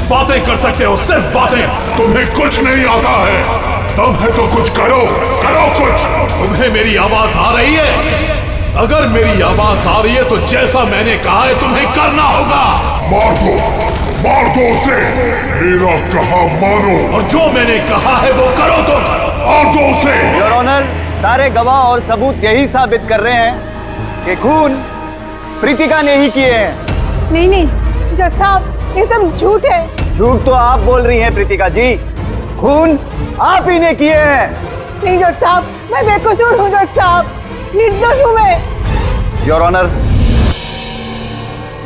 बातें कर सकते हो, सिर्फ बातें। तुम्हें कुछ नहीं आता है, तब है तो कुछ करो, करो कुछ। तुम्हें मेरी आवाज आ रही है? अगर मेरी आवाज आ रही है तो जैसा मैंने कहा है तुम्हें करना होगा। मार दो उसे, मेरा कहा मानो, और जो मैंने कहा है वो करो तुम। मार दो उसे। योर ऑनर, सारे गवाह और सबूत यही साबित कर रहे हैं कि खून प्रीतिका ने ही किए हैं। नहीं, जज साहब, ये सब झूठ है। झूठ तो आप बोल रही हैं प्रीतिका जी, खून आप ही ने किए हैं। नहीं जज साहब, मैं बेकसूर हूँ जज साहब, निर्दोष हूँ मैं। Your honour,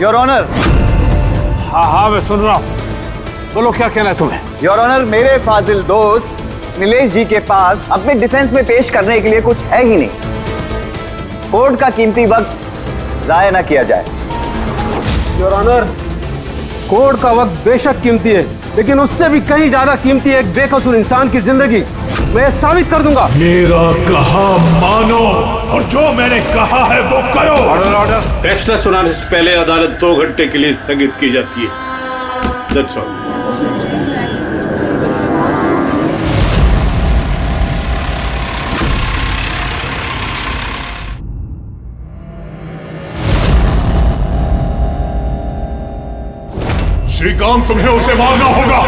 your honour. हाँ, मैं सुन रहा हूँ, बोलो क्या कहना है तुम्हें। योर ऑनर, मेरे फाजिल दोस्त नीलेश जी के पास अपने डिफेंस में पेश करने के लिए कुछ है ही नहीं। कोर्ट का कीमती वक्त जाया न किया जाए। योर ऑनर, कोर्ट का वक्त बेशक कीमती है, लेकिन उससे भी कहीं ज्यादा कीमती है एक बेकसूर इंसान की जिंदगी। मैं ये साबित कर दूंगा। मेरा कहा मानो, और जो मैंने कहा है वो करो। Order, order. फैसला सुनाने से पहले अदालत 2 घंटे के लिए स्थगित की जाती है। That's all. श्रीकांत, तुम्हें उसे मारना होगा,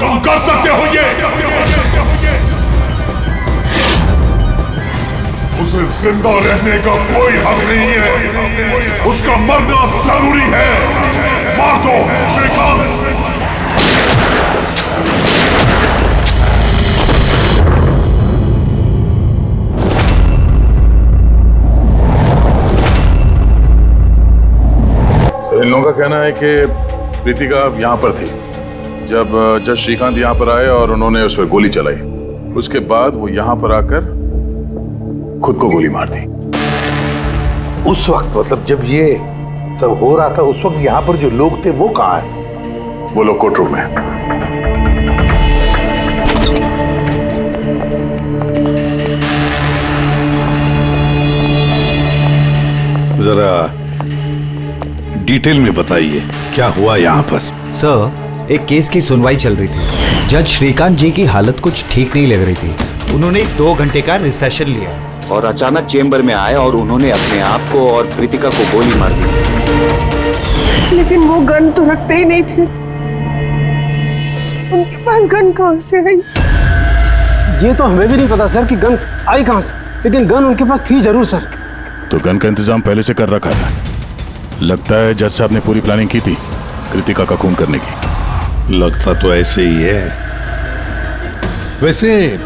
तुम कर सकते हो ये। उसे जिंदा रहने का कोई हक नहीं है, उसका मरना जरूरी है। मार दो श्रीकांत। सर, इन लोगों का कहना है कि प्रीतिका यहाँ पर थी जब जज श्रीकांत यहाँ पर आए और उन्होंने उस पर गोली चलाई। उसके बाद वो यहाँ पर आकर खुद को गोली मार दी। उस वक्त, मतलब जब ये सब हो रहा था, उस वक्त यहाँ पर जो लोग थे वो कहाँ है? वो लोग कोर्ट रूम में। जरा डिटेल में बताइए क्या हुआ यहाँ पर। सर, एक केस की सुनवाई चल रही थी। जज श्रीकांत जी की हालत कुछ ठीक नहीं लग रही थी। उन्होंने 2 घंटे का रिसेशन लिया और अचानक चेंबर में आए और उन्होंने अपने आप को और प्रीतिका को गोली मार दी। लेकिन वो गन तो रखते ही नहीं थे। उनके पास गन कहाँ से आई? ये तो हमें भी नहीं पता सर कि गन आई कहाँ से, लेकिन गन उनके पास थी जरूर सर। तो गन का इंतजाम पहले से कर रखा था। लगता है जज साहब ने पूरी प्लानिंग की थी कृतिका का खून करने की। लगता तो ऐसे ही है। वैसे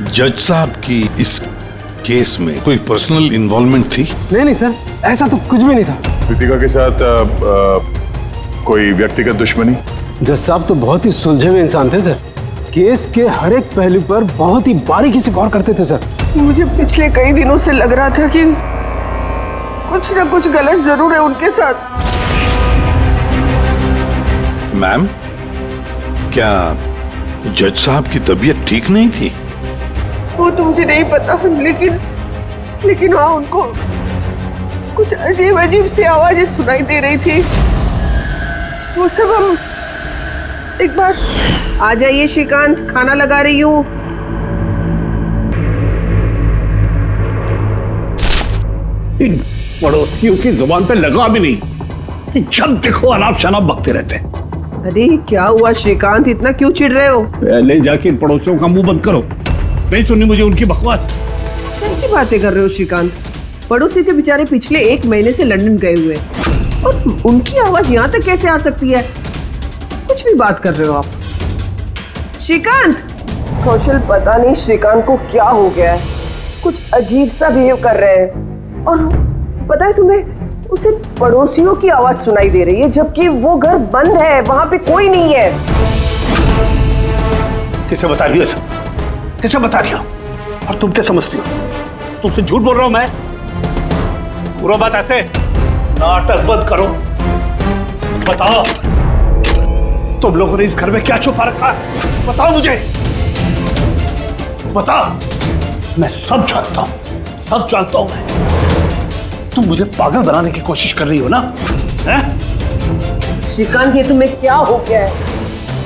जज साहब की इस केस में कोई पर्सनल इन्वॉल्वमेंट थी? नहीं सर, ऐसा तो कुछ भी नहीं था। कृतिका के साथ कोई व्यक्तिगत दुश्मनी? जज साहब तो बहुत ही सुलझे हुए इंसान थे सर। केस के हर एक पहलू पर बहुत ही बारीकी से गौर करते थे सर। मुझे पिछले कई दिनों से लग रहा था कि कुछ ना कुछ गलत जरूर है उनके साथ। मैम, क्या जज साहब की तबीयत ठीक नहीं थी? वो तो मुझे नहीं पता, लेकिन हाँ, उनको कुछ अजीब अजीब सी आवाजें सुनाई दे रही थी। वो सब हम एक बार। आ जाइए श्रीकांत, खाना लगा रही हूँ। इन पड़ोसियों की जुबान पे लगा भी नहीं, जब देखो अनाप शनाप बकते रहते हैं। अरे क्या हुआ श्रीकांत, इतना क्यों चिढ़ रहे हो? पहले जाके इन पड़ोसियों का मुंह बंद करो, नहीं सुननी मुझे उनकी बकवास। कैसी बातें कर रहे हो श्रीकांत? पड़ोसी थे बेचारे, पिछले 1 महीने से लंदन गए हुए, और उनकी आवाज यहाँ तक कैसे आ सकती है? कुछ भी बात कर रहे हो आप श्रीकांत। कौशल, पता नहीं श्रीकांत को क्या हो गया है, कुछ अजीब सा बिहेव कर रहे हैं। और पता है तुम्हें, उसे पड़ोसियों की आवाज सुनाई दे रही है, जबकि वो घर बंद है, वहां पे कोई नहीं है। किसे बता रही हो सब? किसे बता रही हो? और तुम क्या समझती हो? तुमसे झूठ बोल रहा हूं मैं? पूरा बात ऐसे, नाटक बंद करो। बताओ, तुम लोगों ने इस घर में क्या छुपा रखा है? बताओ मुझे, बताओ। मैं सब जानता हूं, सब जानता हूं मैं। तुम मुझे पागल बनाने की कोशिश कर रही हो ना? हैं? श्रीकांत ये तुम्हें क्या हो गया है?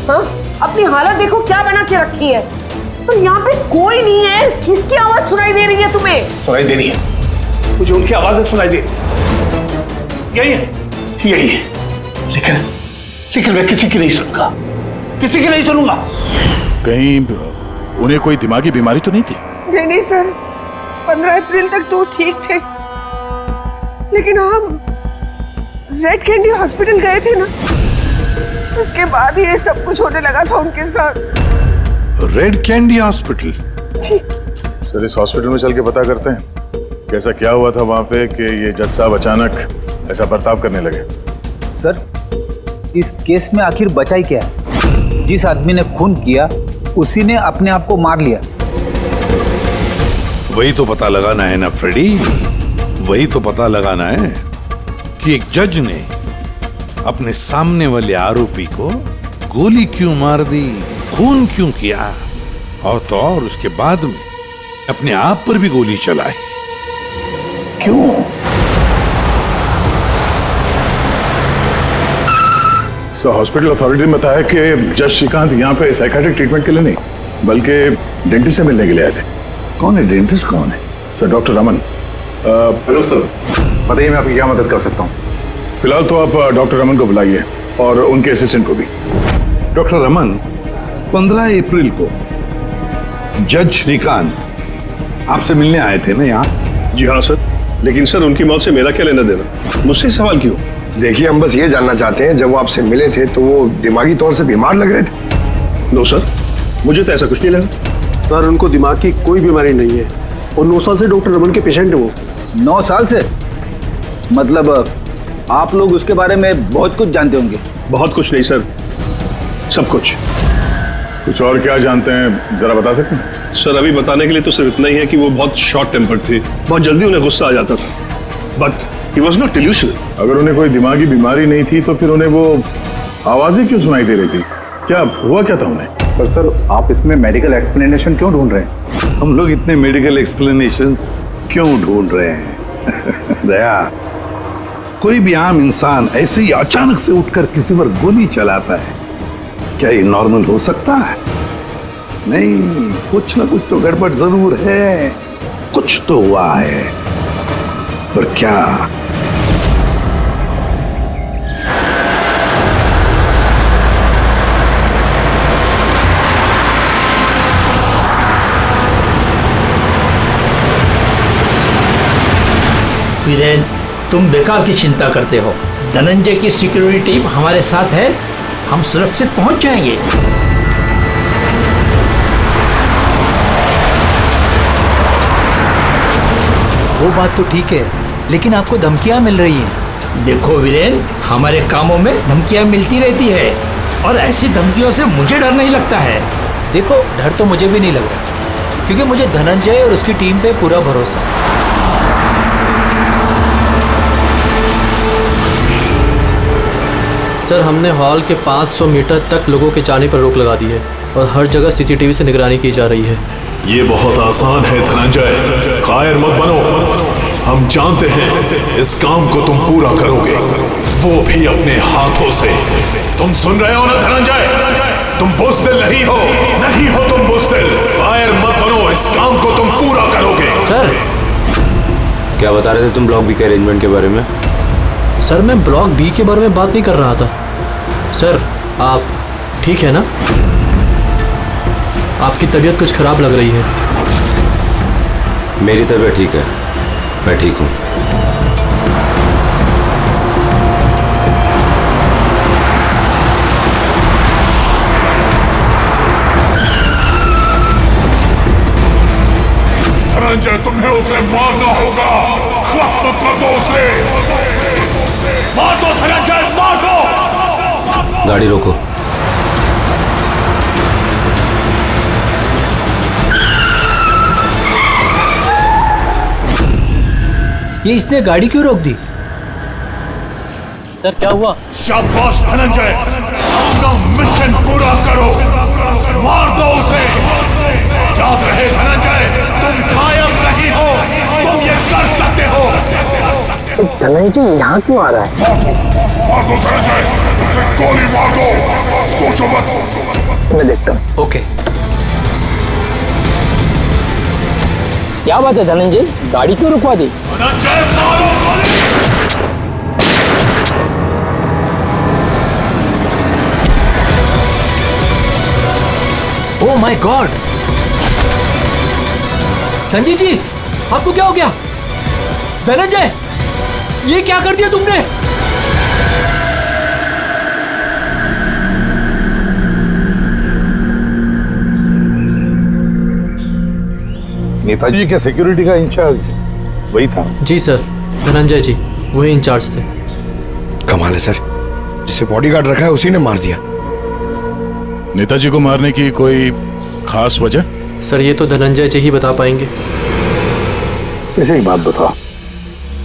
हाँ, अपनी हालत देखो क्या बना के रखी है। और यहाँ पे कोई नहीं है, किसकी आवाज सुनाई दे रही है तुम्हें? सुनाई दे रही है, मुझे उनकी आवाजें सुनाई दे रही। यही है, लेकिन मैं किसी की नहीं सुनूंगा, किसी की नहीं सुनूंगा। कहीं उन्हें कोई दिमागी बीमारी तो नहीं थी? नहीं सर, 15 अप्रैल तक तो ठीक थे, लेकिन हम रेड कैंडी हॉस्पिटल गए थे ना, उसके बाद ये सब कुछ होने लगा था उनके साथ। Red candy hospital? जी सर, इस हॉस्पिटल में चल के पता करते हैं कैसा क्या हुआ था वहां पे कि ये जज साहब अचानक ऐसा बर्ताव करने लगे। सर, इस केस में आखिर बचा ही क्या है? जिस आदमी ने खून किया उसी ने अपने आप को मार लिया। वही तो पता लगाना है ना फ्रेडी, वही तो पता लगाना है कि एक जज ने अपने सामने वाले आरोपी को गोली क्यों मार दी, खून क्यों किया, और तो और उसके बाद में अपने आप पर भी गोली चलाई। क्यों? सर, हॉस्पिटल अथॉरिटी ने बताया कि जज श्रीकांत यहाँ पे साइकियाट्रिक ट्रीटमेंट के लिए नहीं बल्कि डेंटिस्ट से मिलने के लिए आए थे। कौन है डेंटिस्ट? कौन है? Sir, doctor Raman. Hello sir, बताइए मैं आपकी क्या मदद कर सकता हूँ। फिलहाल तो आप डॉक्टर रमन को बुलाइए और उनके असिस्टेंट को भी। डॉक्टर रमन, 15 अप्रैल को जज श्रीकांत आपसे मिलने आए थे ना यहाँ? जी हाँ सर, लेकिन सर उनकी मौत से मेरा क्या लेना देना, मुझसे सवाल क्यों? देखिए, हम बस ये जानना चाहते हैं, जब वो आपसे मिले थे तो वो दिमागी तौर से बीमार लग रहे थे? नो सर, मुझे तो ऐसा कुछ नहीं लगा। सर, उनको दिमाग की कोई बीमारी नहीं है और 9 साल से डॉक्टर रमन के पेशेंट है वो। 9 साल से? मतलब आप लोग उसके बारे में बहुत कुछ जानते होंगे। बहुत कुछ नहीं सर, सब कुछ। कुछ और क्या जानते हैं जरा बता सकते हैं? सर, अभी बताने के लिए तो सिर्फ इतना ही है कि वो बहुत शॉर्ट टेम्पर्ड थे, बहुत जल्दी उन्हें गुस्सा आ जाता था, but he was not delusional. अगर उन्हें कोई दिमागी बीमारी नहीं थी तो फिर उन्हें वो आवाजें क्यों सुनाई दे रही थी? क्या हुआ क्या था उन्हें? पर सर, आप इसमें मेडिकल एक्सप्लेनेशन क्यों ढूंढ रहे हैं? हम लोग इतने मेडिकल एक्सप्लेनेशन क्यों ढूंढ रहे हैं? दया, कोई भी आम इंसान ऐसे ही अचानक से उठकर किसी पर गोली चलाता है, क्या ये नॉर्मल हो सकता है? नहीं, कुछ ना कुछ तो गड़बड़ जरूर है, कुछ तो हुआ है, पर क्या? वीरेन, तुम बेकार की चिंता करते हो। धनंजय की सिक्योरिटी टीम हमारे साथ है, हम सुरक्षित पहुंच जाएंगे। वो बात तो ठीक है, लेकिन आपको धमकियां मिल रही हैं। देखो वीरेन, हमारे कामों में धमकियां मिलती रहती है और ऐसी धमकियों से मुझे डर नहीं लगता है। देखो, डर तो मुझे भी नहीं लग रहा, क्योंकि मुझे धनंजय और उसकी टीम पे पूरा भरोसा है। सर, हमने हॉल के 500 मीटर तक लोगों के जाने पर रोक लगा दी है और हर जगह सीसीटीवी से निगरानी की जा रही है। ये बहुत आसान है धनंजय, कायर मत बनो। हम जानते हैं इस काम को तुम पूरा करोगे, वो भी अपने हाथों से। तुम सुन रहे हो ना धनंजय, तुम बुज़दिल नहीं हो तुम बुज़दिल। कायर मत बनो, इस काम को तुम पूरा करोगे। सर, क्या बता रहे थे तुम ब्लॉक बी के अरेंजमेंट के बारे में? सर, मैं ब्लॉक बी के बारे में बात नहीं कर रहा था। सर, आप ठीक है ना? आपकी तबीयत कुछ खराब लग रही है। मेरी तबीयत ठीक है, मैं ठीक हूँ। धनंजय, तुम्हें उसे मारना होगा। खत्म कर दो उसे, मार दो धनंजय, मार दो। गाड़ी रोको। ये इसने गाड़ी क्यों रोक दी? सर, क्या हुआ? शाबाश धनंजय, अपना मिशन पूरा करो, मार दो उसे। याद रहे धनंजय, तुम कायम नहीं हो, तुम ये कर सकते हो। धनंजय यहाँ क्यों आ रहा है? मार दो धनंजय, से गोली मार दो, सोचो मत। मैं देखता हूँ। ओके। क्या बात है धनंजय, गाड़ी क्यों रुकवा दी? धनंजय मारो गोली। Oh my God! Sanjeev ji, आपको क्या हो गया? धनंजय, ये क्या कर दिया तुमने? नेताजी के सिक्योरिटी का इंचार्ज वही था? जी सर, धनंजय जी वही इंचार्ज थे। कमाल है सर, जिसे बॉडीगार्ड रखा है उसी ने मार दिया। नेताजी को मारने की कोई खास वजह? सर ये तो धनंजय जी ही बता पाएंगे। ऐसे एक बात बताओ,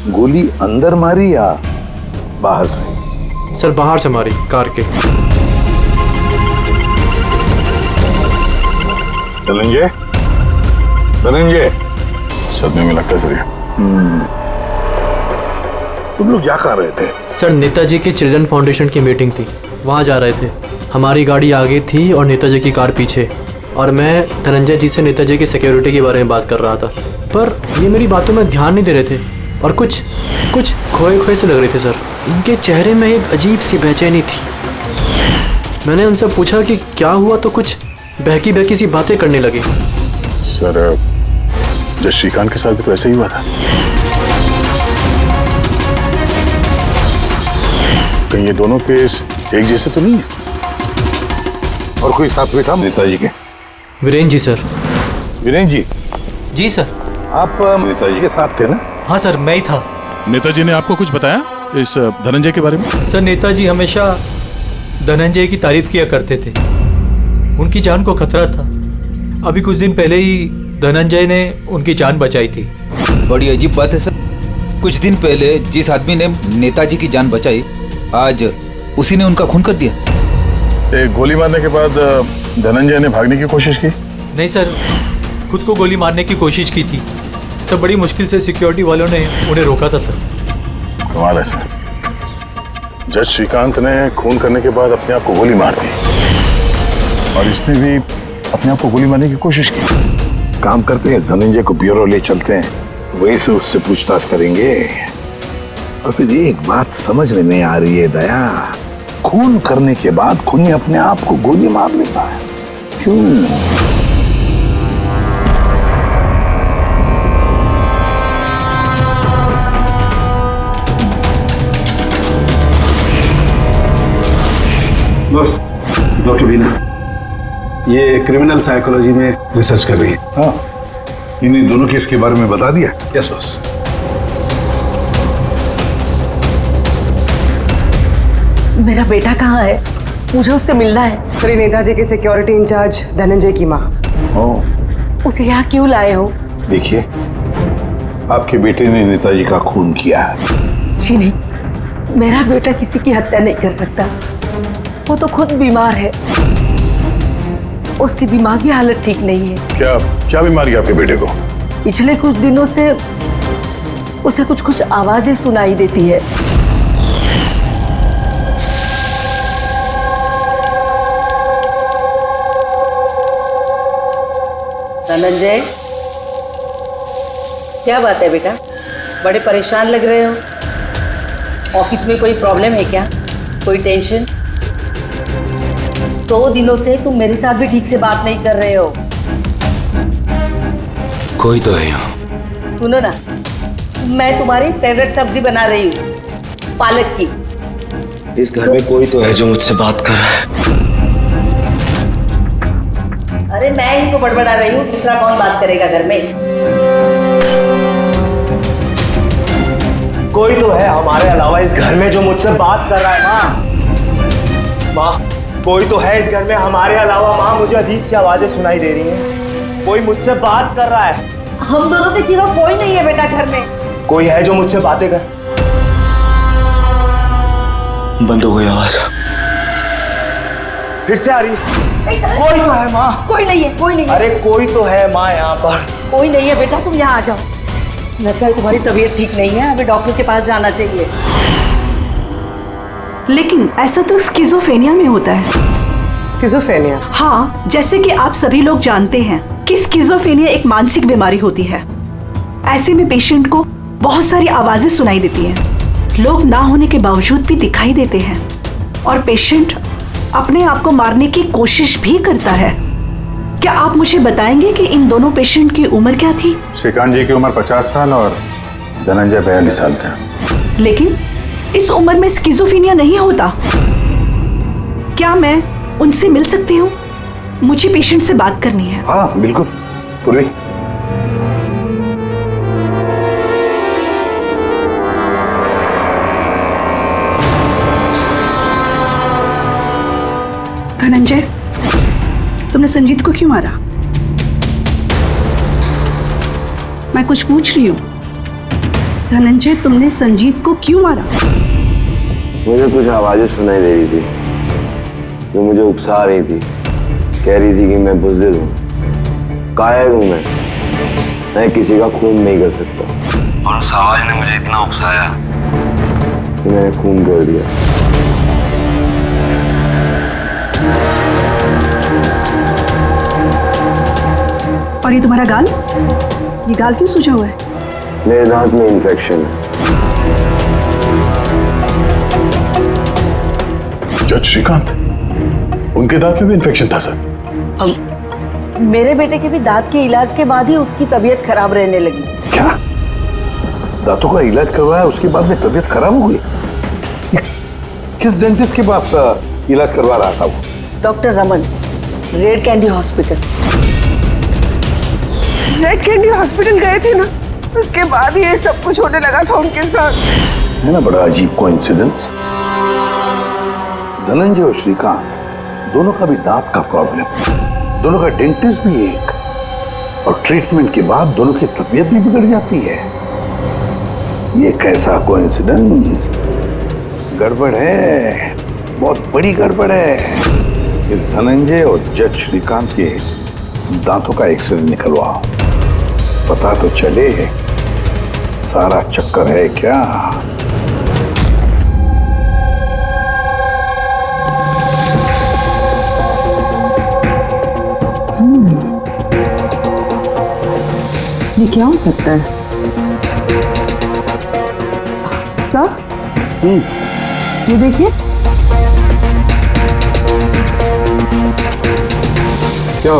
गोली अंदर मारी या बाहर से? सर बाहर से मारी, कार के। धनंजय, धनंजय, सदमे में लगता है सर। तुम लोग क्या कर रहे थे? सर नेताजी की चिल्ड्रन फाउंडेशन की मीटिंग थी, वहाँ जा रहे थे। हमारी गाड़ी आगे थी और नेताजी की कार पीछे, और मैं धनंजय जी से नेताजी की सिक्योरिटी के बारे में बात कर रहा था, पर ये मेरी बातों में ध्यान नहीं दे रहे थे और कुछ खोए खोए से लग रहे थे सर। इनके चेहरे में एक अजीब सी बेचैनी थी। मैंने उनसे पूछा कि क्या हुआ, तो कुछ बहकी सी बातें करने लगे। सर जब श्रीकांत के साथ भी तो ऐसे ही हुआ था। कहीं ये दोनों केस एक जैसे तो नहीं है? और कोई साथ में था नेताजी के? वीरेंद्र जी सर। वीरेंद्र जी? जी सर। आप नेताजी के साथ थे ना? हाँ सर, मैं ही था। नेताजी ने आपको कुछ बताया इस धनंजय के बारे में? सर नेताजी हमेशा धनंजय की तारीफ किया करते थे, उनकी जान को खतरा था। अभी कुछ दिन पहले ही धनंजय ने उनकी जान बचाई थी। बड़ी अजीब बात है सर, कुछ दिन पहले जिस आदमी ने नेताजी की जान बचाई, आज उसी ने उनका खून कर दिया। एक गोली मारने के बाद धनंजय ने भागने की कोशिश की? नहीं सर, खुद को गोली मारने की कोशिश की थी सर। बड़ी मुश्किल से सिक्योरिटी वालों ने उन्हें रोका था सर। कमाल है सर, जज श्रीकांत ने खून करने के बाद अपने आप को गोली मार दी और इसने भी अपने आप को गोली मारने की कोशिश की। काम करते हैं, धनंजय को ब्यूरो ले चलते हैं, वहीं से उससे पूछताछ करेंगे। और फिर एक बात समझ में नहीं आ रही है दया, खून करने के बाद खूनी अपने आप को गोली मार लेता है, क्यों? बस डॉक्टर बीना ये क्रिमिनल साइकोलॉजी में रिसर्च कर रही है। हाँ, इन्हीं दोनों केस के बारे में बता दिया? Yes boss. मेरा बेटा कहाँ है? मुझे उससे मिलना है। श्री नेताजी के सिक्योरिटी इंचार्ज धनंजय की माँ। उसे यहाँ क्यों लाए हो? देखिए, आपके बेटे ने नेताजी का खून किया है। जी नहीं, मेरा बेटा किसी की हत्या नहीं कर सकता। वो तो खुद बीमार है, उसकी दिमागी हालत ठीक नहीं है। क्या बीमारी है आपके बेटे को? पिछले कुछ दिनों से उसे कुछ आवाजें सुनाई देती है। धनंजय, क्या बात है बेटा? बड़े परेशान लग रहे हो। ऑफिस में कोई प्रॉब्लम है क्या? कोई टेंशन? 2 दिनों से तुम मेरे साथ भी ठीक से बात नहीं कर रहे हो। कोई तो है यहाँ। सुनो ना, मैं तुम्हारी फेवरेट सब्जी बना रही हूँ, पालक की। इस घर में कोई तो है जो मुझसे बात कर रहा है। अरे मैं ही तो बड़बड़ा रही हूँ, दूसरा कौन बात करेगा घर में? कोई तो है हमारे अलावा इस घर में जो मुझसे बात कर रहा है। माँ, माँ, कोई तो है इस घर में हमारे अलावा। माँ, मुझे अजीब सी आवाजें सुनाई दे रही हैं। कोई मुझसे बात कर रहा है। हम दोनों के सिवा कोई नहीं है बेटा घर में। कोई है जो मुझसे बातें कर। बंद हो गई आवाज, फिर से आ रही है। कोई तो है माँ। कोई नहीं है, कोई नहीं है। अरे कोई तो है माँ यहाँ पर। कोई नहीं है बेटा, तुम यहाँ आ जाओ। लगता है तुम्हारी तबीयत ठीक नहीं है, अभी डॉक्टर के पास जाना चाहिए। लेकिन ऐसा तो स्किज़ोफ्रेनिया में होता है। स्किज़ोफ्रेनिया? हाँ, जैसे कि आप सभी लोग जानते हैं कि स्किज़ोफ्रेनिया एक मानसिक बीमारी होती है। ऐसे में पेशेंट को बहुत सारी आवाजें सुनाई देती हैं, लोग ना होने के बावजूद भी दिखाई देते हैं और पेशेंट अपने आप को मारने की कोशिश भी करता है। क्या आप मुझे बताएंगे कि इन दोनों पेशेंट की उम्र क्या थी? श्रीकांत जी की उम्र 50 साल और धनंजय 42 साल का। लेकिन इस उम्र में स्किज़ोफ्रेनिया नहीं होता। क्या मैं उनसे मिल सकती हूँ? मुझे पेशेंट से बात करनी है। हाँ बिल्कुल पूर्वी। धनंजय, तुमने संजीत को क्यों मारा? मैं कुछ पूछ रही हूँ। धनंजय, तुमने संजीत को क्यों मारा? मुझे कुछ आवाजें सुनाई दे रही थी जो मुझे उकसा रही थी। कह रही थी कि मैं बुज़दिल हूँ, कायर हूँ, मैं किसी का खून नहीं कर सकता। और उस आवाज ने मुझे इतना उकसाया कि मैंने खून कर दिया। और ये तुम्हारा गाल? ये गाल क्यों सूजा हुआ है? मेरे दांत में इन्फेक्शन है। जज श्रीकांत, उनके दांत में भी इन्फेक्शन था सर? मेरे बेटे के भी दांत के इलाज के बाद ही उसकी तबीयत खराब रहने लगी। क्या? दांतों का इलाज करवाया उसके बाद में तबीयत खराब हो गई? किस डेंटिस्ट के पास इलाज करवा रहा था वो? Doctor Raman, red candy hospital. Red candy hospital गए थे ना, उसके बाद ये सब कुछ होने लगा था उनके साथ। है ना बड़ा अजीब कोइंसिडेंस। धनंजय और श्रीकांत दोनों का भी दांत का प्रॉब्लम, दोनों का डेंटिस्ट भी एक, और ट्रीटमेंट के बाद दोनों की तबीयत भी बिगड़ जाती है। ये कैसा कोइंसिडेंस? गड़बड़ है, बहुत बड़ी गड़बड़ है। इस धनंजय और जज श्रीकांत के दांतों का एक्सरे निकलवाओ, पता तो चले सारा चक्कर है क्या। ये क्या हो सकता है? सर, ये देखिए। क्या?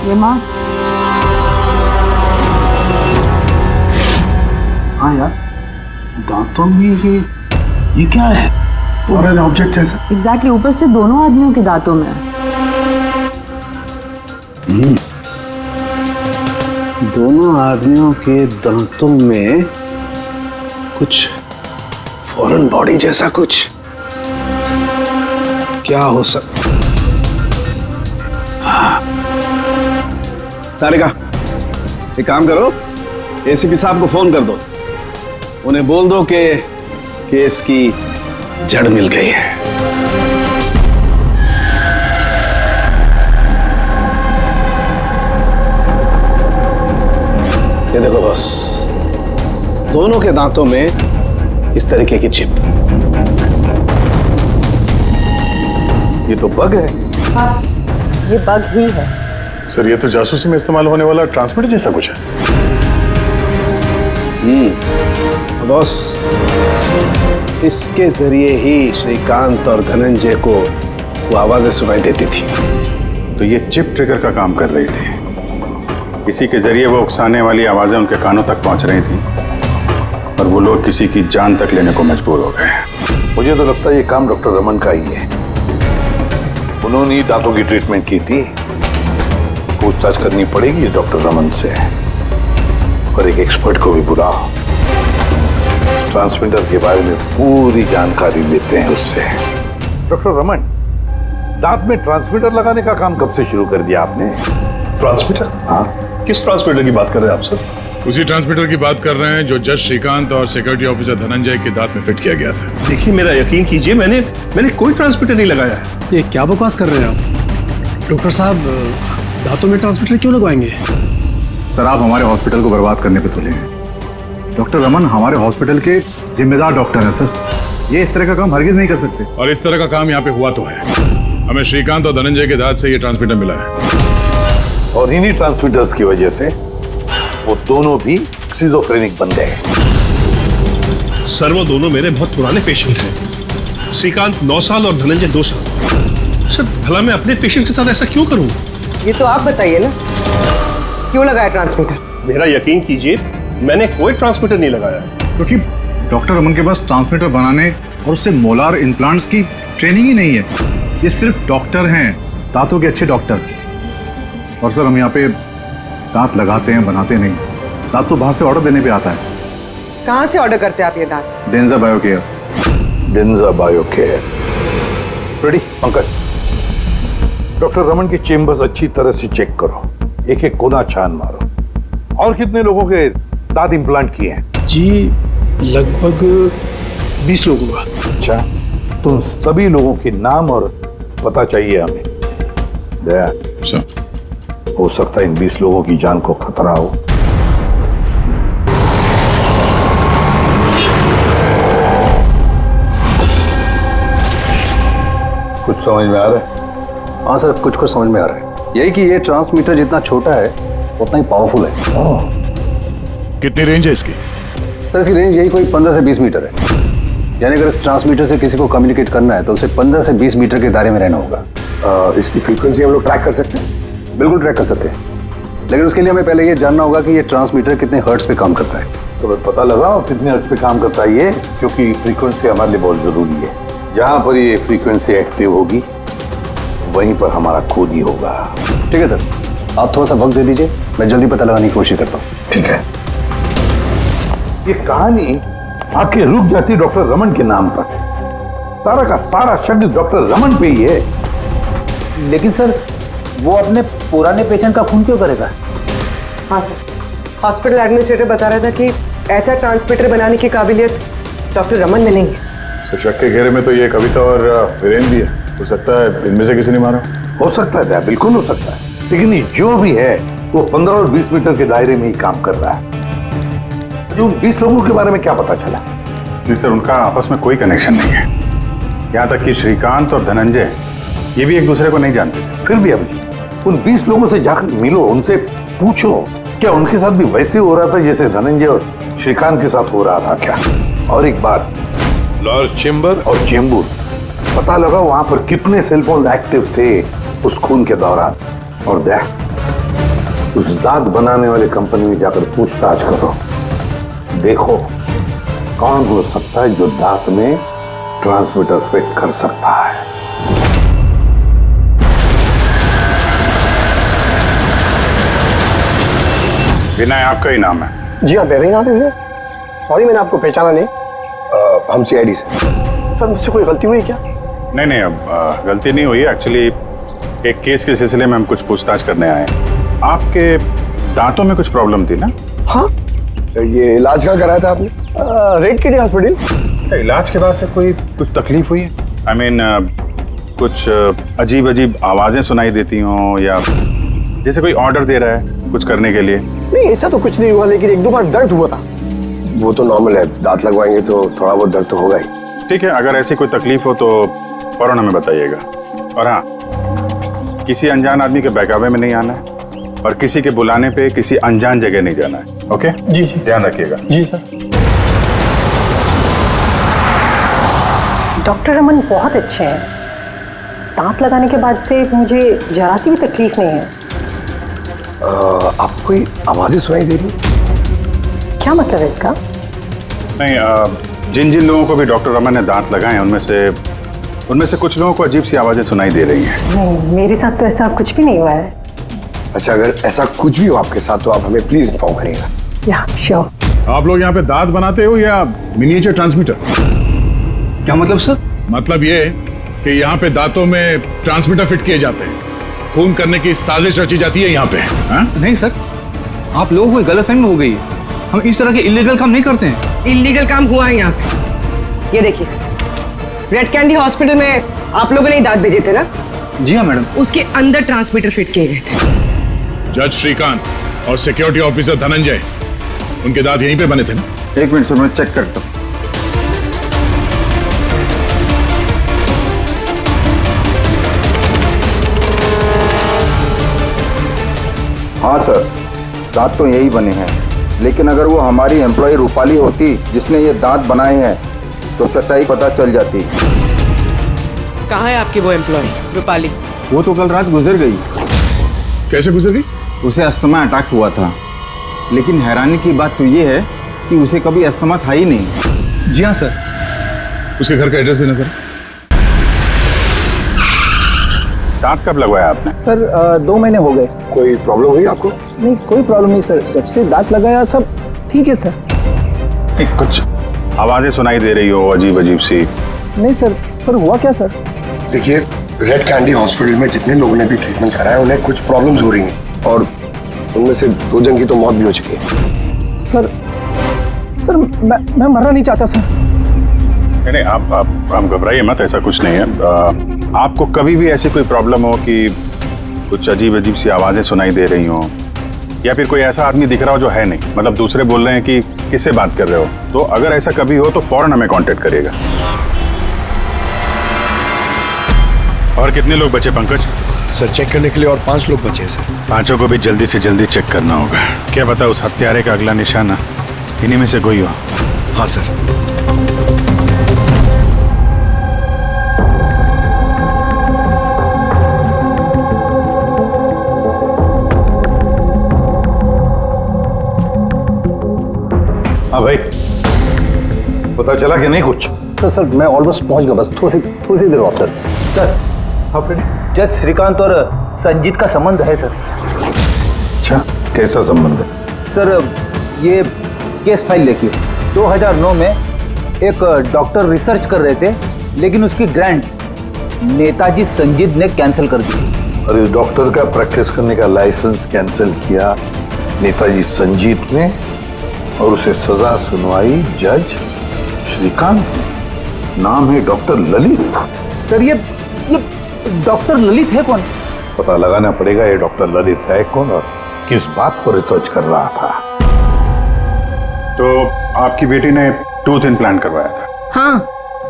ये मार्क्स। हाँ यार, दांतों में ये क्या है? फॉरेन ऑब्जेक्ट जैसा। एग्जैक्टली, ऊपर से दोनों आदमियों के दांतों में। दोनों आदमियों के दांतों में कुछ फॉरेन बॉडी जैसा कुछ। क्या हो सकता? तारिका, एक काम करो, एसीपी साहब को फोन कर दो, उन्हें बोल दो कि केस की जड़ मिल गई है। ये देखो बॉस, दोनों के दांतों में इस तरीके की चिप। ये तो बग है। हाँ, ये बग ही है। सर, ये तो जासूसी में इस्तेमाल होने वाला ट्रांसमीटर जैसा कुछ है। बॉस, इसके जरिए ही श्रीकांत और धनंजय को वो आवाजें सुनाई देती थी। तो ये चिप ट्रिगर का काम कर रही थी। इसी के जरिए वो उकसाने वाली आवाजें उनके कानों तक पहुंच रही थी और वो लोग किसी की जान तक लेने को मजबूर हो गए। मुझे तो लगता है ये काम डॉक्टर रमन का ही है। उन्होंने ही दांतों की ट्रीटमेंट की थी। पूछताछ करनी पड़ेगी डॉक्टर रमन से, और एक एक्सपर्ट को भी बुलाओ। ट्रांसमीटर के बारे में पूरी जानकारी लेते हैं उससे। डॉक्टर रमन, दांत में ट्रांसमीटर लगाने का काम कब से शुरू कर दिया आपने? ट्रांसमीटर? हाँ, किस ट्रांसमीटर की बात कर रहे हैं आप सर? उसी ट्रांसमीटर की बात कर रहे हैं जो जज श्रीकांत और सिक्योरिटी ऑफिसर धनंजय के दांत में फिट किया गया था। देखिए, मेरा यकीन कीजिए, मैंने कोई ट्रांसमीटर नहीं लगाया है। ये क्या बकवास कर रहे हैं आप? डॉक्टर साहब, दांतों में ट्रांसमीटर क्यों लगवाएंगे? सर, आप हमारे हॉस्पिटल को बर्बाद करने पे तुले हैं। डॉक्टर रमन हमारे हॉस्पिटल के जिम्मेदार डॉक्टर हैं सर। ये इस तरह का काम हरगिज नहीं कर सकते। और इस तरह का काम यहाँ पे हुआ तो है। हमें श्रीकांत और धनंजय के दांत से ये ट्रांसमीटर मिला है। और इन्हीं ट्रांसमीटर्स की वजह से वो दोनों भी स्किज़ोफ्रेनिक बन गए। सर वो दोनों मेरे बहुत पुराने पेशेंट हैं। श्रीकांत 9 साल और धनंजय 2 साल। सर भला मैं अपने पेशेंट के साथ ऐसा क्यों करूं? ये तो आप बताइए ना, क्यों लगाया ट्रांसमीटर? मेरा यकीन कीजिए, मैंने कोई ट्रांसमीटर नहीं लगाया। क्योंकि डॉक्टर रमन के पास ट्रांसमीटर बनाने और उससे मोलार इम्प्लांट्स की ट्रेनिंग ही नहीं है। ये सिर्फ डॉक्टर हैं, दांतों के अच्छे डॉक्टर। और सर हम यहाँ पे दांत लगाते हैं, बनाते नहीं। दांत तो बाहर से ऑर्डर देने पे आता है। कहाँ से ऑर्डर करते हैं आप ये दांत? डेंजा बायोकेयर। डेंजा बायोकेयर। रेडी पंकज? डॉक्टर रमन की चेम्बर्स अच्छी तरह से चेक करो, एक एक कोना छान मारो। और कितने लोगों के दांत इम्प्लांट किए हैं? जी लगभग 20 लोगों का। अच्छा, तो उन सभी लोगों के नाम और पता चाहिए हमें। दया हो सकता है इन 20 लोगों की जान को खतरा हो। कुछ समझ में आ रहा है? हाँ सर, कुछ समझ में आ रहा है। यही कि ये ट्रांसमीटर जितना छोटा है उतना ही पावरफुल है। कितनी रेंज है इसकी? सर इसकी रेंज यही कोई 15 से 20 मीटर है। यानी अगर इस ट्रांसमीटर से किसी को कम्युनिकेट करना है तो उसे 15 से 20 मीटर के दायरे में रहना होगा। इसकी फ्रीक्वेंसी हम लोग ट्रैक कर सकते हैं? बिल्कुल ट्रैक कर सकते हैं, लेकिन उसके लिए हमें पहले ये जानना होगा कि ये ट्रांसमीटर कितने हर्ट्ज पे काम करता है। तो पता लगाओ कितने हर्ट्ज पे काम करता है ये, क्योंकि फ्रीक्वेंसी हमारे लिए बहुत जरूरी है। जहां पर ये फ्रीक्वेंसी एक्टिव होगी वहीं पर हमारा खोज ही होगा। ठीक है सर, आप थोड़ा सा वक्त दे दीजिए, मैं जल्दी पता लगाने की कोशिश करता हूँ। ठीक है। ये कहानी आके रुक जाती डॉक्टर रमन के नाम पर। सारा का सारा शब्द डॉक्टर रमन पे ही है। लेकिन सर वो अपने पुराने पेशेंट का खून क्यों करेगा? हाँ सर, हॉस्पिटल एडमिनिस्ट्रेटर बता रहा था कि ऐसा ट्रांसमीटर बनाने की काबिलियत डॉक्टर रमन में नहीं है। तो शक के घेरे में तो ये कविता और वीरेंद्र भी है। हो सकता है इनमें से किसी ने मारा। हो सकता है, बिल्कुल हो सकता है, लेकिन ये जो भी है वो 15 और 20 मीटर के दायरे में ही काम कर रहा है। जो 20 लोगों के बारे में क्या पता चला? नहीं सर, उनका आपस में कोई कनेक्शन नहीं है। यहाँ तक कि श्रीकांत और धनंजय ये भी एक दूसरे को नहीं जानते थे। फिर भी अभी उन 20 लोगों से जाकर मिलो, उनसे पूछो क्या उनके साथ भी वैसे हो रहा था जैसे धनंजय और श्रीकांत के साथ हो रहा था क्या? और एक बात, लॉर्ड चेंबर और चेंबूर, पता लगा वहां पर कितने सेलफोन एक्टिव थे उस खून के दौरान। और देख, उस दांत बनाने वाले कंपनी में जाकर पूछताछ करो, देखो कौन हो सकता है जो दांत में ट्रांसमीटर फिट कर सकता है। विनय आपका ही नाम है? जी हाँ, मेरा ही नाम है। सॉरी मैंने आपको पहचाना नहीं। हम सीआईडी से। सर मुझसे कोई गलती हुई क्या? नहीं, अब गलती नहीं हुई। एक्चुअली एक केस के सिलसिले में हम कुछ पूछताछ करने आए हैं। आपके दांतों में कुछ प्रॉब्लम थी ना? हाँ। ये इलाज कहाँ कराया था आपने? रेड किडी हॉस्पिटल। इलाज के बाद से कुछ तकलीफ हुई है? आई मीन कुछ अजीब अजीब आवाजें सुनाई देती हों, या जैसे कोई ऑर्डर दे रहा है कुछ करने के लिए? नहीं ऐसा तो कुछ नहीं हुआ, लेकिन 1-2 बार दर्द हुआ था। वो तो नॉर्मल है, दांत लगवाएंगे तो थोड़ा बहुत दर्द तो होगा ही। ठीक है, अगर ऐसी कोई तकलीफ हो तो फौरन हमें बताइएगा। और हाँ, किसी अनजान आदमी के बहकावे में नहीं आना है और किसी के बुलाने पे किसी अनजान जगह नहीं जाना है। ओके जी, ध्यान रखिएगा। जी सर। डॉक्टर रमन बहुत अच्छे हैं। दांत लगाने के बाद से मुझे जरा सी भी तकलीफ नहीं है। आपको कोई आवाजें सुनाई दे रही? क्या मतलब है इसका? नहीं, जिन जिन लोगों को भी डॉक्टर रमन ने दांत लगाए हैं उनमें से कुछ लोगों को अजीब सी आवाजें सुनाई दे रही हैं। नहीं, मेरे साथ तो ऐसा कुछ भी नहीं हुआ है। अच्छा, अगर ऐसा कुछ भी हो आपके साथ तो आप हमें प्लीज इन्फॉर्म करिएगा। या श्योर। आप लोग यहाँ पे दांत बनाते हो या मिनिएचर ट्रांसमीटर? क्या मतलब सर? मतलब ये कि यहाँ पे दांतों में ट्रांसमीटर फिट किए जाते हैं, खून करने की साजिश रची जाती है यहाँ पे। हा? नहीं सर, आप लोगों को गलतफहमी हो गई है। हम इस तरह के इलीगल काम नहीं करते हैं। इलीगल काम हुआ है यहाँ पे। ये देखिए, रेड कैंडी हॉस्पिटल में आप लोगों ने ही दांत भेजे थे ना? जी हाँ मैडम। उसके अंदर ट्रांसमीटर फिट किए गए थे। जज श्रीकांत और सिक्योरिटी ऑफिसर धनंजय, उनके दांत यहीं पे बने थे ना? एक मिनट सर, मैं चेक करता हूँ। हाँ सर, दांत तो यही बने हैं, लेकिन अगर वो हमारी एम्प्लॉय रूपाली होती जिसने ये दांत बनाए हैं तो सच्चाई पता चल जाती। कहाँ है आपकी वो एम्प्लॉय रूपाली? वो तो कल रात गुजर गई। कैसे गुजर गई? उसे अस्थमा अटैक हुआ था, लेकिन हैरानी की बात तो ये है कि उसे कभी अस्थमा था ही नहीं। जी हाँ सर। उसके घर का एड्रेस देना सर। दांत कब लगवाया आपने? सर 2 महीने हो गए। कोई प्रॉब्लम हुई आपको? नहीं, कोई प्रॉब्लम नहीं सर, जब से दांत लगाया सब ठीक है सर। कुछ आवाजें सुनाई दे रही हो अजीब अजीब सी? नहीं सर, पर हुआ क्या सर? देखिए, रेड कैंडी हॉस्पिटल में जितने लोगों ने भी ट्रीटमेंट कराया उन्हें कुछ प्रॉब्लम्स हो रही हैं और उनमें से 2 जन की तो मौत भी हो चुकी है। सर मैं मरना नहीं चाहता सर। नहीं, आप घबराइए मत, ऐसा कुछ नहीं है। आपको कभी भी ऐसी कोई प्रॉब्लम हो कि कुछ अजीब अजीब सी आवाजें सुनाई दे रही हो, या फिर कोई ऐसा आदमी दिख रहा हो जो है नहीं, मतलब दूसरे बोल रहे हैं कि किससे बात कर रहे हो, तो अगर ऐसा कभी हो तो फौरन हमें कांटेक्ट करिएगा। और कितने लोग बचे पंकज? सर चेक करने के लिए और 5 लोग बचे हैं सर। 5 को भी जल्दी से जल्दी चेक करना होगा। क्या पता उस हत्यारे का अगला निशाना इन्हीं में से कोई हो। हाँ सर। हाँ भाई, पता चला कि नहीं कुछ? सर मैं ऑलमोस्ट पहुंच गया, बस थोड़ी सी देर और सर। सर, हाँ फ्रेंड, जज श्रीकांत और संजीत का संबंध है सर। अच्छा, कैसा संबंध है? सर ये केस फाइल देखिए। 2009 में एक डॉक्टर रिसर्च कर रहे थे, लेकिन उसकी ग्रांट नेताजी संजीत ने कैंसिल कर दी। और इस डॉक्टर का प्रैक्टिस करने का लाइसेंस कैंसिल किया नेताजी संजीत ने, और उसे सजा सुनवाई जज श्रीकांत। नाम है डॉक्टर ललित। सर ये डॉक्टर ललित है कौन? पता लगाना पड़ेगा ये डॉक्टर ललित है कौन और किस बात पर रिसर्च कर रहा था। तो आपकी बेटी ने टूथ इम्प्लांट करवाया था? हाँ,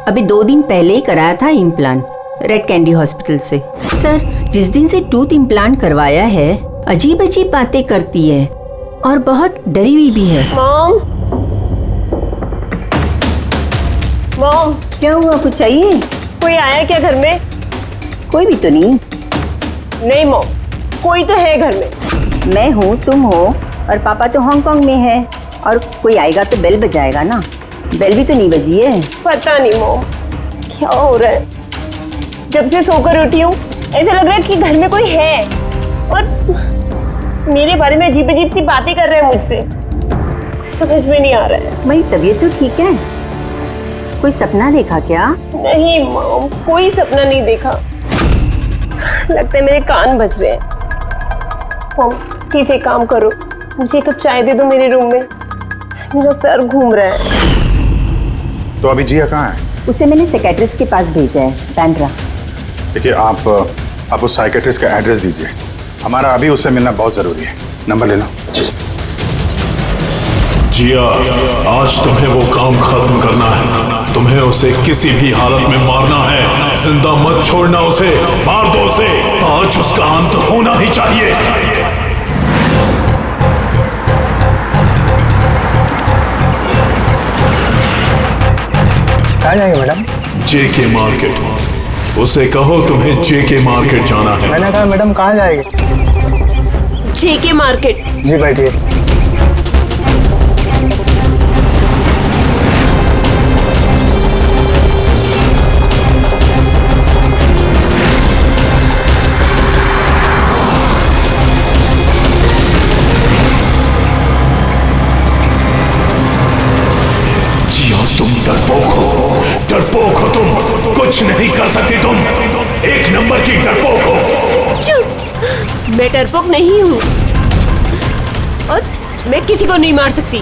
अभी 2 दिन पहले ही कराया था इम्प्लांट रेड कैंडी हॉस्पिटल से। सर, जिस दिन से टूथ इम्प्लांट करवाया है अजीब अजीब बातें करती है और बहुत डरी हुई भी है। मॉम, क्या हुआ, कुछ चाहिए? कोई आया क्या घर में? कोई भी तो नहीं। नहीं मॉम, कोई तो है घर में। मैं हूँ, तुम हो, और पापा तो हांगकांग में है, और कोई आएगा तो बेल बजाएगा ना। बेल भी तो नहीं बजी है। पता नहीं मॉम क्या हो रहा है, जब से सोकर उठी हूँ ऐसा लग रहा है कि घर में कोई है और मेरे बारे में अजीब अजीब सी बातें कर रहे हैं मुझसे। समझ में नहीं आ रहा है। मेरी तबीयत तो ठीक है। कोई सपना देखा क्या? नहीं मॉम, कोई सपना नहीं देखा। लगता है मेरे कान बज रहे हैं। मॉम प्लीज एक काम करो, मुझे एक कप चाय दे दो मेरे रूम में, मेरा सर घूम रहा है। तो अभी जिया कहाँ है? उसे मैंने साइकियाट्रिस्ट के पास भेजा है, बैंड्रा। देखिए, आप उस साइकियाट्रिस्ट का एड्रेस दीजिए, हमारा अभी उससे मिलना बहुत जरूरी है। नंबर ले लो। जिया, आज तुम्हें वो काम खत्म करना है। तुम्हें उसे किसी भी हालत में मारना है। जिंदा मत छोड़ना उसे, मार दो उसे। आज उसका अंत होना ही चाहिए। कहाँ जाएंगे मैडम? जेके मार्केट। उसे कहो तुम्हें जेके मार्केट जाना है। मैंने कहा मैडम कहाँ जाएंगे? जेके मार्केट। जी बैठिए। तुम डरपोक हो तुम, कुछ नहीं कर सकती तुम, 1 नंबर की डरपोक हो। झूठ, मैं डरपोक नहीं हूँ और मैं किसी को नहीं मार सकती।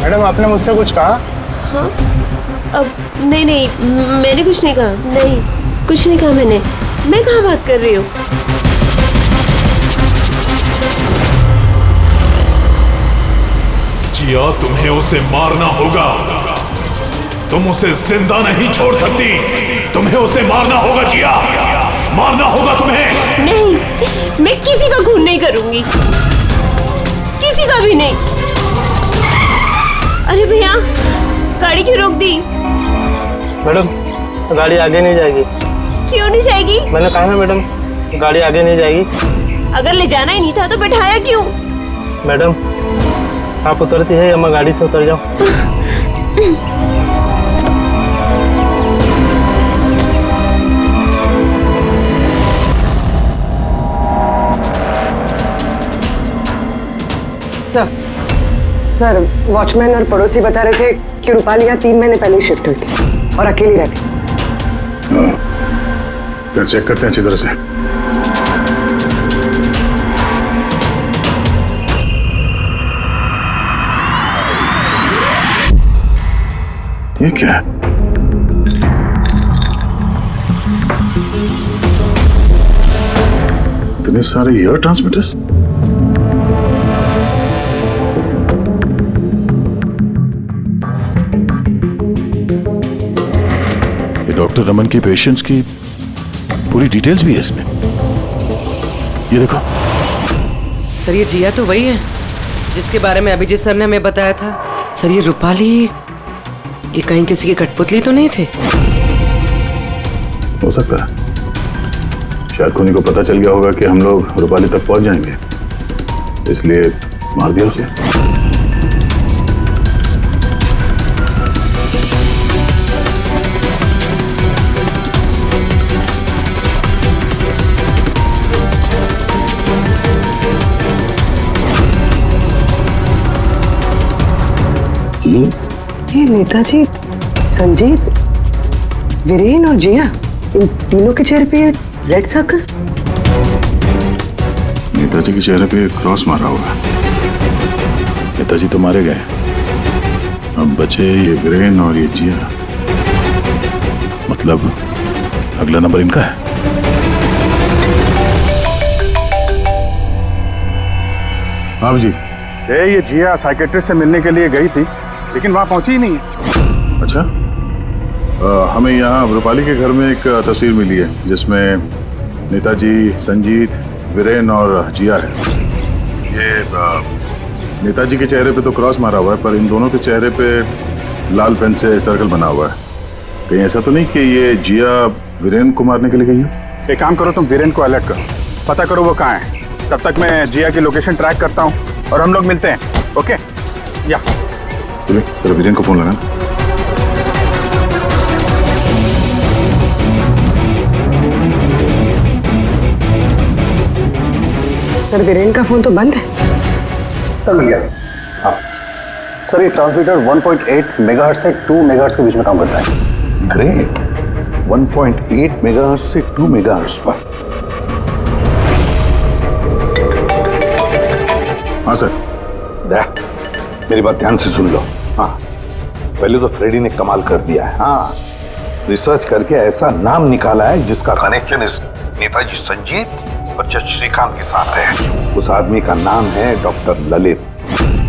मैडम आपने मुझसे कुछ कहा? हाँ, अब नहीं, मैंने कुछ नहीं कहा। नहीं, कुछ नहीं कहा मैंने। मैं कहाँ बात कर रही हूँ? जिया, तुम्हें उसे मारना होगा। तुम उसे जिंदा नहीं छोड़ सकती, तुम्हें उसे मारना होगा जिया, मारना होगा तुम्हें। नहीं, मैं किसी का खून नहीं करूंगी। किसी का भी नहीं। अरे भैया, गाड़ी क्यों रोक दी? मैडम, गाड़ी आगे नहीं जाएगी। क्यों नहीं जाएगी? मैंने कहा है मैडम, गाड़ी आगे नहीं जाएगी। अगर ले जाना ही नहीं था तो बैठाया क्यों? मैडम, आप उतरती है या मैं गाड़ी से उतर जाऊं? सर, वॉचमैन और पड़ोसी बता रहे थे कि रूपाली यहाँ 3 महीने पहले ही शिफ्ट हुई थी और अकेली रहती। फिर चेक करते हैं अच्छी तरह से। ये क्या है? इतने सारे एयर ट्रांसमिटर्स। ये डॉक्टर रमन की पेशेंट्स की पूरी डिटेल्स भी है इसमें। ये देखो। सर, ये जिया तो वही है जिसके बारे में अभिजीत सर ने हमें बताया था। सर, ये रूपाली, ये कहीं किसी की कठपुतली तो नहीं थे? हो सकता है। शायद खुनी को पता चल गया होगा कि हम लोग रूपाली तक पहुंच जाएंगे, इसलिए मार दिया उसे। ये नेताजी, संजीत, वीरेन और जिया, इन तीनों के चेहरे पे रेड सर्कल। नेताजी के चेहरे पे क्रॉस मारा हुआ। नेताजी तो मारे गए, अब बचे ये वीरेन और ये जिया। मतलब अगला नंबर इनका है। हाँ जी। ये जिया साइकेट्रिस्ट से मिलने के लिए गई थी, लेकिन वहां पहुंची ही नहीं है। अच्छा, हमें यहाँ रूपाली के घर में एक तस्वीर मिली है जिसमें नेताजी, संजीत, वीरेन और जिया है। ये नेताजी के चेहरे पे तो क्रॉस मारा हुआ है, पर इन दोनों के चेहरे पे लाल पेन से सर्कल बना हुआ है। कहीं ऐसा तो नहीं कि ये जिया वीरेन को मारने के लिए गई है? एक काम करो, तुम वीरेन को अलर्ट करो, पता करो वो कहाँ है। तब तक मैं जिया की लोकेशन ट्रैक करता हूँ और हम लोग मिलते हैं। ओके? या चलिए, सर वीरेन को फोन लगाना। सर, वीरेन का फोन तो बंद है। सर मिल गया। हाँ सर, ये ट्रांसमीटर 1.8 मेगाहर्ट्ज से 2 मेगाहर्ट्ज के बीच में काम करता है। ग्रेट। 1.8 मेगाहर्ट्ज से 2 मेगाहर्ट्ज पर। हाँ सर। दया, मेरी बात ध्यान से सुन लो। हाँ, पहले तो फ्रेडी ने कमाल कर दिया है। हाँ, रिसर्च करके ऐसा नाम निकाला है जिसका कनेक्शन इस नेताजी संजीत और जज श्रीकांत के साथ है। उस आदमी का नाम है डॉक्टर ललित।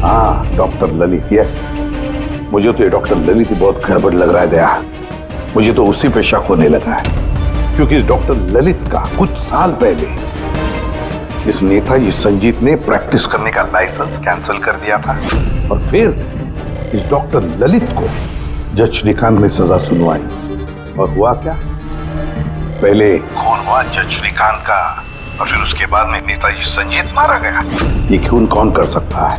हाँ, डॉक्टर ललित। यस, मुझे तो ये डॉक्टर ललित ही बहुत गड़बड़ लग रहा है दया। मुझे तो उसी पे शक होने लगा है, क्योंकि डॉक्टर ललित का कुछ साल पहले इस नेताजी संजीत ने प्रैक्टिस करने का लाइसेंस कैंसिल कर दिया था, और फिर इस डॉक्टर ललित को जज श्रीकांत ने सजा सुनवाई। और हुआ क्या? पहले खून हुआ जज श्रीकांत का, और फिर उसके बाद में नेताजी संजीत मारा गया। ये खून कौन कर सकता है?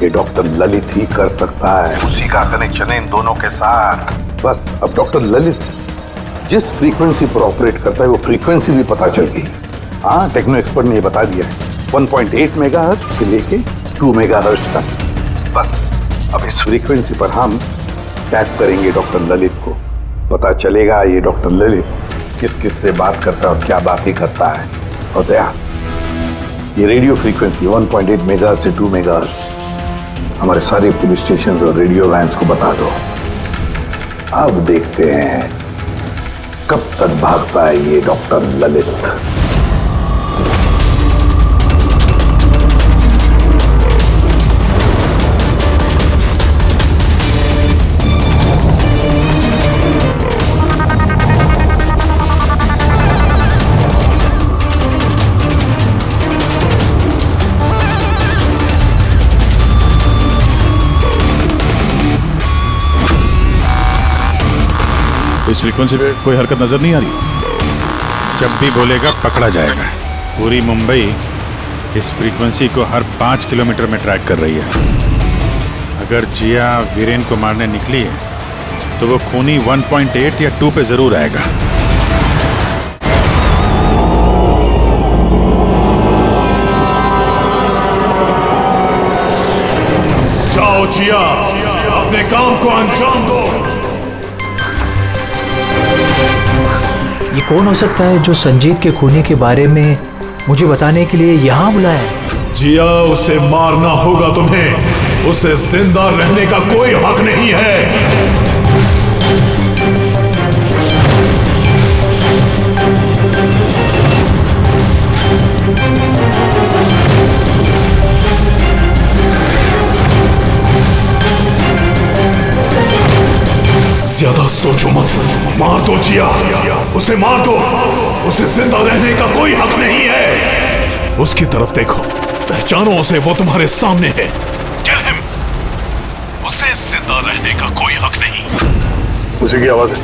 ये डॉक्टर ललित ही कर सकता है। उसी का कनेक्शन है इन दोनों के साथ। बस अब डॉक्टर ललित जिस फ्रीक्वेंसी पर ऑपरेट करता है वो फ्रीक्वेंसी भी पता चल गई। हाँ, टेक्नो एक्सपर्ट ने ये बता दिया है, 1.8 मेगाहर्ट्ज से लेके 2 मेगाहर्ट्ज तक। बस अब इस फ्रीक्वेंसी पर हम टैप करेंगे डॉक्टर ललित को। पता चलेगा ये डॉक्टर ललित किस किस से बात करता है और क्या बात ही करता है। और दया, ये रेडियो फ्रीक्वेंसी 1.8 मेगाहर्ट्ज से 2 मेगाहर्ट्ज हमारे सारे पुलिस स्टेशन और रेडियो लाइन्स को बता दो। अब देखते हैं कब तक भागता है ये डॉक्टर ललित। इस फ्रीक्वेंसी पे कोई हरकत नजर नहीं आ रही। जब भी बोलेगा पकड़ा जाएगा। पूरी मुंबई इस फ्रीक्वेंसी को हर 5 किलोमीटर में ट्रैक कर रही है। अगर जिया वीरेन को मारने निकली है तो वो खूनी 1.8 या 2 पे जरूर आएगा। जाओ जिया, अपने काम को अंजाम दो। ये कौन हो सकता है जो संजीत के खूनी के बारे में मुझे बताने के लिए यहाँ बुलाया है? जिया, उसे मारना होगा तुम्हें। उसे जिंदा रहने का कोई हक नहीं है। ज्यादा सोचो मत, मार दो जिया, उसे मार दो। उसे जिंदा रहने का कोई हक नहीं है। उसकी तरफ देखो, पहचानो उसे, वो तुम्हारे सामने है। Kill him। उसे जिंदा रहने का कोई हक नहीं। उसी की आवाज है,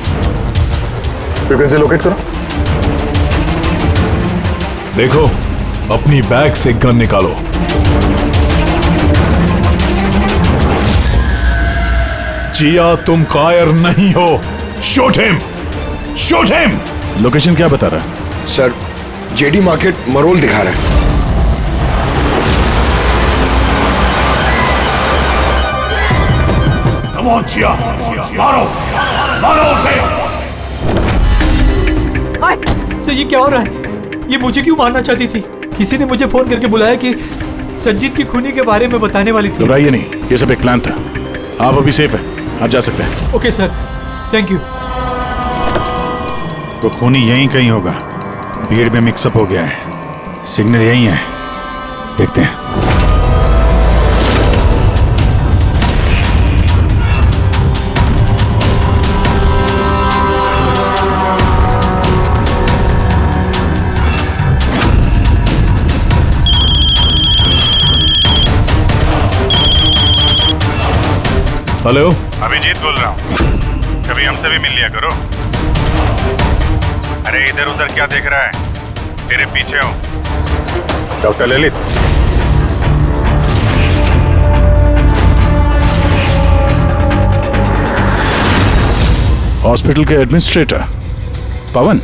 फ्रीक्वेंसी लोकेट करो। देखो, अपनी बैग से गन निकालो। जिया, तुम कायर नहीं हो। Shoot him, shoot him. Location क्या बता रहा है? सर, जेडी मार्केट मरोल दिखा रहा है। कम ऑन जिया, मारो, मारो उसे। सर, ये क्या हो रहा है? ये मुझे क्यों मारना चाहती थी? किसी ने मुझे फोन करके बुलाया कि संजीत की खूनी के बारे में बताने वाली थी। घबराइए नहीं, ये सब एक प्लान था। आप अभी सेफ हैं, आप जा सकते हैं। Okay sir, thank you. तो खूनी यहीं कहीं होगा। भीड़ में मिक्सअप हो गया है। सिग्नल यहीं है, देखते हैं। हेलो, अभिजीत बोल रहा हूँ। कभी हमसे भी मिल लिया करो। अरे इधर उधर क्या देख रहा है? तेरे पीछे हूँ। डॉक्टर ललित, हॉस्पिटल के एडमिनिस्ट्रेटर पवन।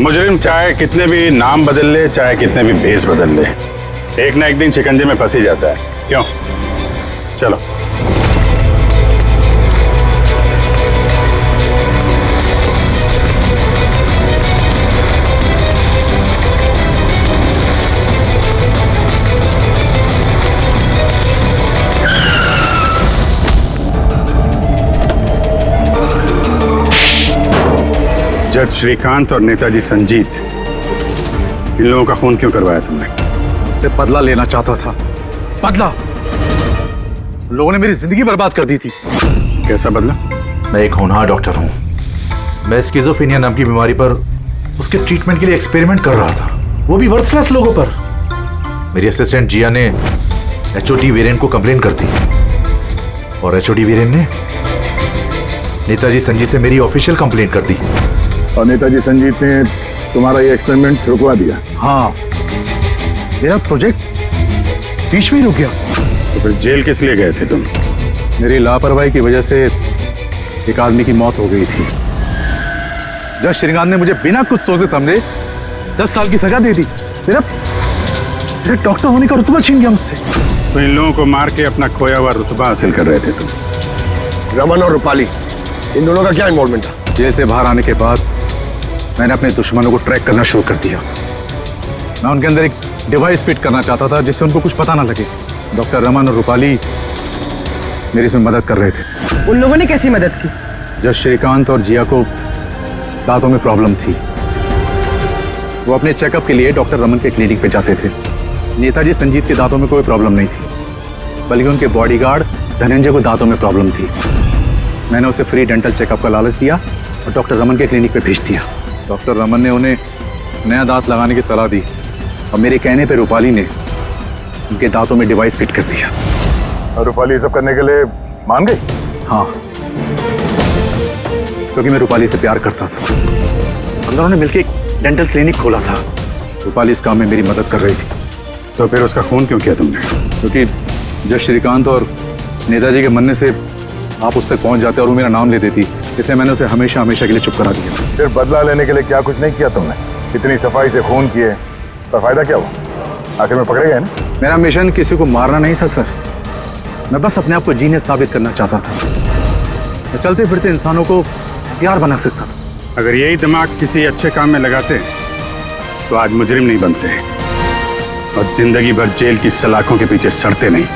मुजरिम चाहे कितने भी नाम बदल ले, चाहे कितने भी भेस बदल ले, एक ना एक दिन शिकंजे में फंस ही जाता है। क्यों? चलो। जज श्रीकांत और नेताजी संजीत, इन लोगों का खून क्यों करवाया तुमने? से बदला लेना चाहता था। बदला? लोगों ने मेरी जिंदगी बर्बाद कर दी थी। कैसा बदला? मैं एक होनहार डॉक्टर हूँ। मैं स्किज़ोफ्रेनिया नाम की बीमारी पर उसके ट्रीटमेंट के लिए एक्सपेरिमेंट कर रहा था, वो भी वर्थलेस लोगों पर। मेरी असिस्टेंट जिया ने एचओडी वीरेन को कंप्लेन कर दी और एचओडी वीरेन ने नेताजी संजीत से मेरी ऑफिशियल कंप्लेंट कर दी। और नेताजी संजीत ने तुम्हारा ये एक्सपेरिमेंट रुकवा दिया? हाँ, मेरा प्रोजेक्ट बीच में रुक गया। तो फिर जेल किस लिए गए थे तुम? मेरी लापरवाही की वजह से एक आदमी की मौत हो गई थी। जज श्रीकांत ने मुझे बिना कुछ सोचे समझे 10 साल की सजा दे दी। मेरा डॉक्टर होने का रुतबा छीन गया मुझसे। तो इन लोगों को मार के अपना खोया हुआ रुतबा हासिल कर रहे थे तुम। रमन और रूपाली, इन दोनों का क्या इन्वॉल्वमेंट था? जेल से बाहर आने के बाद मैंने अपने दुश्मनों को ट्रैक करना शुरू कर दिया। मैं उनके अंदर एक डिवाइस फिट करना चाहता था जिससे उनको कुछ पता ना लगे। डॉक्टर रमन और रूपाली मेरी इसमें मदद कर रहे थे। उन लोगों ने कैसी मदद की? जब श्रीकांत और जिया को दांतों में प्रॉब्लम थी, वो अपने चेकअप के लिए डॉक्टर रमन के क्लिनिक पे जाते थे। नेताजी संजीत के दांतों में कोई प्रॉब्लम नहीं थी, बल्कि उनके बॉडीगार्ड धनंजय को दांतों में प्रॉब्लम थी। मैंने उसे फ्री डेंटल चेकअप का लालच दिया और डॉक्टर रमन के क्लिनिक पे भेज दिया। डॉक्टर रमन ने उन्हें नया दांत लगाने की सलाह दी और मेरे कहने पे रूपाली ने उनके दांतों में डिवाइस फिट कर दिया। और रूपाली सब करने के लिए मान गई? हाँ। क्योंकि मैं रूपाली से प्यार करता था। हम दोनों ने मिलकर एक डेंटल क्लिनिक खोला था। रूपाली इस काम में मेरी मदद कर रही थी। तो फिर उसका खून क्यों किया तुमने? क्योंकि जब श्रीकांत और नेताजी के मरने से आप उस तक पहुंच जाते और वो मेरा नाम ले देती, इसलिए मैंने उसे हमेशा हमेशा के लिए चुप करा दिया। फिर बदला लेने के लिए क्या कुछ नहीं किया तुमने? इतनी सफाई से खून किए पर फायदा क्या हुआ? आखिर में पकड़े गए ना? मेरा मिशन किसी को मारना नहीं था सर, मैं बस अपने आप को जीनियस साबित करना चाहता था। मैं चलते फिरते इंसानों को हथियार बना सकता था। अगर यही दिमाग किसी अच्छे काम में लगाते तो आज मुजरिम नहीं बनते और जिंदगी भर जेल की सलाखों के पीछे सड़ते नहीं।